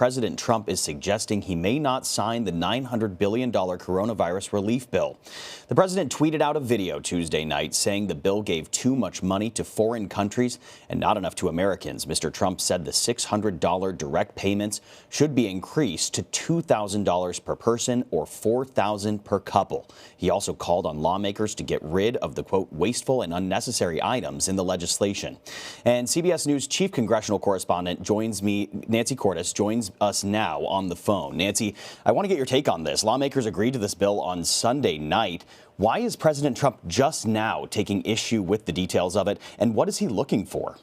President Trump is suggesting he may not sign the $900 billion coronavirus relief bill. The president tweeted out a video Tuesday night saying the bill gave too much money to foreign countries and not enough to Americans. Mr. Trump said the $600 direct payments should be increased to $2,000 per person or $4,000 per couple. He also called on lawmakers to get rid of the, quote, wasteful and unnecessary items in the legislation. And CBS News chief congressional correspondent Nancy Cordes joins us now on the phone. Nancy, I want to get your take on this. Lawmakers agreed to this bill on Sunday night. Why is President Trump just now taking issue with the details of it, and what is he looking for?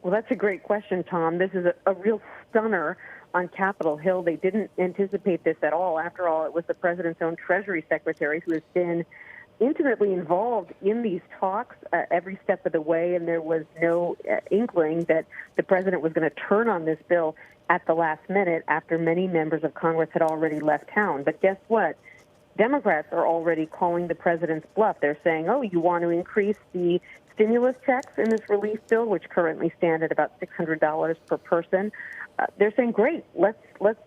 Well, that's a great question, Tom. This is a real stunner on Capitol Hill. They didn't anticipate this at all. After all, it was the president's own Treasury Secretary who has been intimately involved in these talks every step of the way, and there was no inkling that the president was going to turn on this bill at the last minute after many members of Congress had already left town. But guess what? Democrats are already calling the president's bluff. They're saying, oh, you want to increase the stimulus checks in this relief bill, which currently stand at about $600 per person. They're saying, great, let's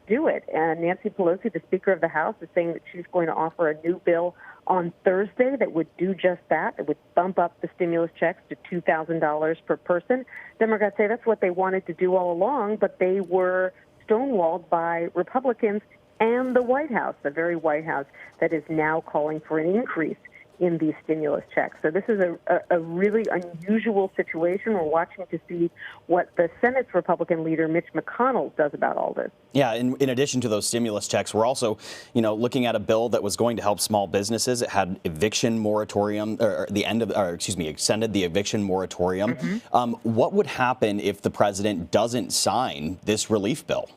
do it. And Nancy Pelosi, the Speaker of the House, is saying that she's going to offer a new bill on Thursday that would do just that. It would bump up the stimulus checks to $2,000 per person. Democrats say that's what they wanted to do all along, but they were stonewalled by Republicans and the White House, the very White House that is now calling for an increase in these stimulus checks. So this is a really unusual situation. We're watching to see what the Senate's Republican leader, Mitch McConnell, does about all this. Yeah, in addition to those stimulus checks, we're also, looking at a bill that was going to help small businesses. It had eviction moratorium, extended the eviction moratorium. Mm-hmm. What would happen if the president doesn't sign this relief bill?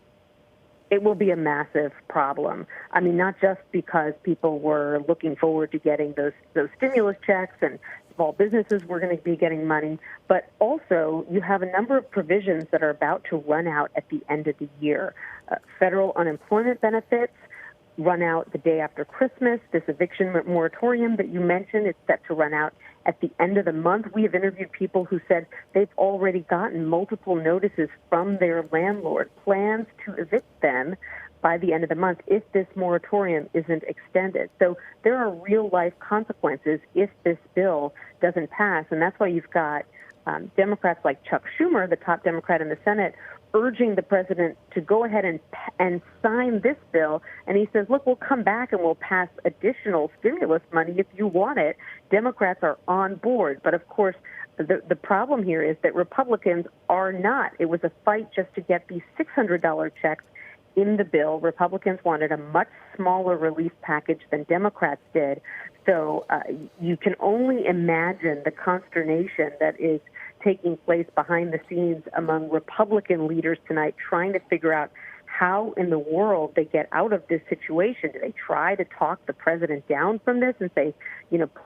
It will be a massive problem. I mean, not just because people were looking forward to getting those stimulus checks and small businesses were going to be getting money, but also you have a number of provisions that are about to run out at the end of the year. Federal unemployment benefits run out the day after Christmas. This eviction moratorium that you mentioned is set to run out at the end of the month. We have interviewed people who said they've already gotten multiple notices from their landlord, plans to evict them by the end of the month if this moratorium isn't extended. So there are real-life consequences if this bill doesn't pass, and that's why you've got Democrats like Chuck Schumer, the top Democrat in the Senate, urging the president to go ahead and sign this bill. And he says, look, we'll come back and we'll pass additional stimulus money if you want it. Democrats are on board. But, of course, the problem here is that Republicans are not. It was a fight just to get these $600 checks in the bill. Republicans wanted a much smaller relief package than Democrats did. So you can only imagine the consternation that is taking place behind the scenes among Republican leaders tonight, trying to figure out how in the world they get out of this situation. Do they try to talk the president down from this and say,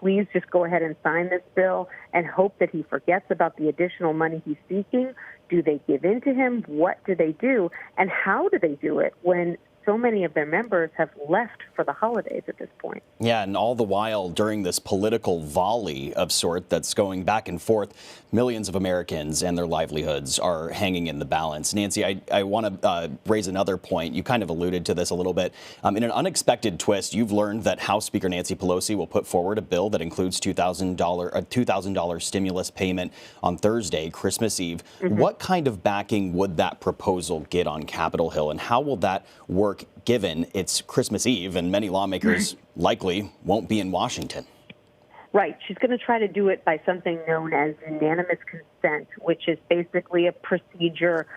please just go ahead and sign this bill and hope that he forgets about the additional money he's seeking? Do they give in to him? What do they do? And how do they do it when so many of their members have left for the holidays at this point? Yeah, and all the while during this political volley of sort that's going back and forth, millions of Americans and their livelihoods are hanging in the balance. Nancy, I want to raise another point. You kind of alluded to this a little bit. In an unexpected twist, you've learned that House Speaker Nancy Pelosi will put forward a bill that includes a $2,000 stimulus payment on Thursday, Christmas Eve. Mm-hmm. What kind of backing would that proposal get on Capitol Hill, and how will that work given it's Christmas Eve and many lawmakers likely won't be in Washington? Right. She's going to try to do it by something known as unanimous consent, which is basically a procedure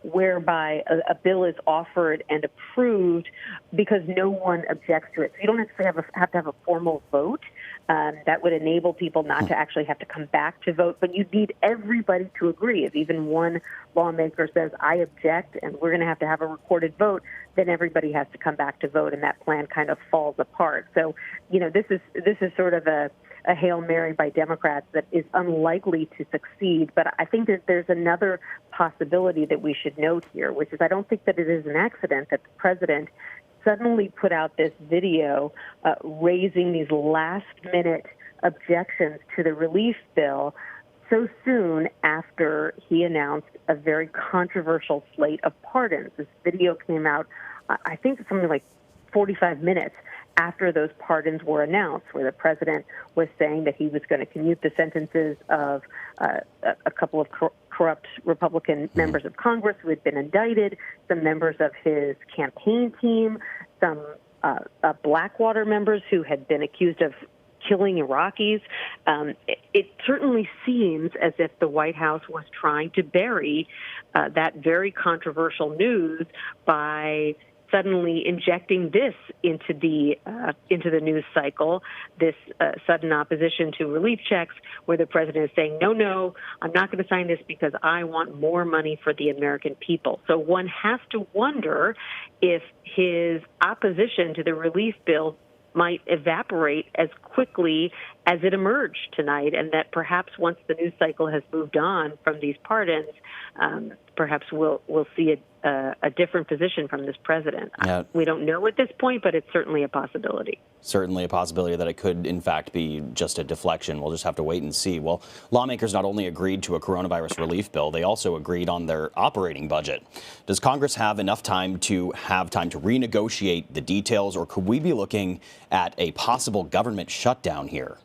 whereby a bill is offered and approved because no one objects to it. So you don't actually have to have a formal vote. That would enable people not to actually have to come back to vote, but you need everybody to agree. If even one lawmaker says, I object, and we're going to have a recorded vote, then everybody has to come back to vote, and that plan kind of falls apart. So, this is sort of a Hail Mary by Democrats that is unlikely to succeed. But I think that there's another possibility that we should note here, which is I don't think that it is an accident that the president suddenly put out this video raising these last-minute objections to the relief bill so soon after he announced a very controversial slate of pardons. This video came out, I think, something like 45 minutes after those pardons were announced, where the president was saying that he was going to commute the sentences of a couple of corrupt Republican members of Congress who had been indicted, some members of his campaign team, some Blackwater members who had been accused of killing Iraqis. It certainly seems as if the White House was trying to bury that very controversial news by suddenly injecting this into the news cycle, this sudden opposition to relief checks, where the president is saying, no, I'm not going to sign this because I want more money for the American people. So one has to wonder if his opposition to the relief bill might evaporate as quickly as it emerged tonight, and that perhaps once the news cycle has moved on from these pardons, perhaps we'll see a different position from this president. Yeah. We don't know at this point, but it's certainly a possibility. Certainly a possibility that it could, in fact, be just a deflection. We'll just have to wait and see. Well, lawmakers not only agreed to a coronavirus relief bill, they also agreed on their operating budget. Does Congress have enough time to renegotiate the details, or could we be looking at a possible government shutdown here?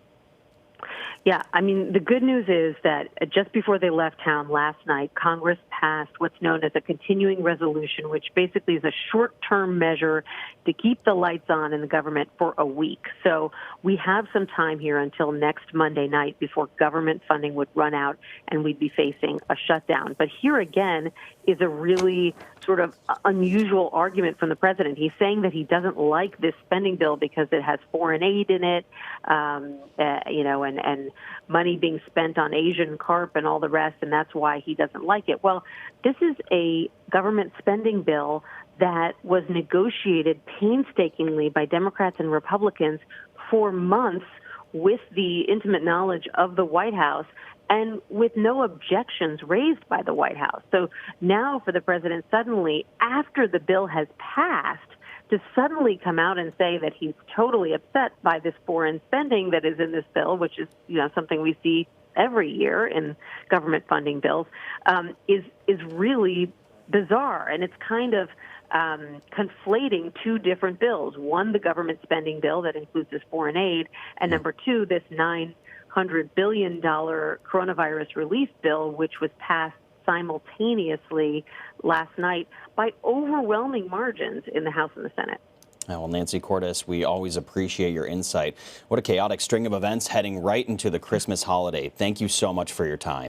Yeah, I mean, the good news is that just before they left town last night, Congress passed what's known as a continuing resolution, which basically is a short-term measure to keep the lights on in the government for a week. So we have some time here until next Monday night before government funding would run out and we'd be facing a shutdown. But here again is a really sort of unusual argument from the president. He's saying that he doesn't like this spending bill because it has foreign aid in it, and money being spent on Asian carp and all the rest, and that's why he doesn't like it. Well, this is a government spending bill that was negotiated painstakingly by Democrats and Republicans for months with the intimate knowledge of the White House and with no objections raised by the White House. So now for the president suddenly, after the bill has passed, to suddenly come out and say that he's totally upset by this foreign spending that is in this bill, which is something we see every year in government funding bills, is really bizarre. And it's kind of conflating two different bills. One, the government spending bill that includes this foreign aid, and number two, this $900 billion coronavirus relief bill, which was passed simultaneously last night by overwhelming margins in the House and the Senate. Well, Nancy Cordes, we always appreciate your insight. What a chaotic string of events heading right into the Christmas holiday. Thank you so much for your time.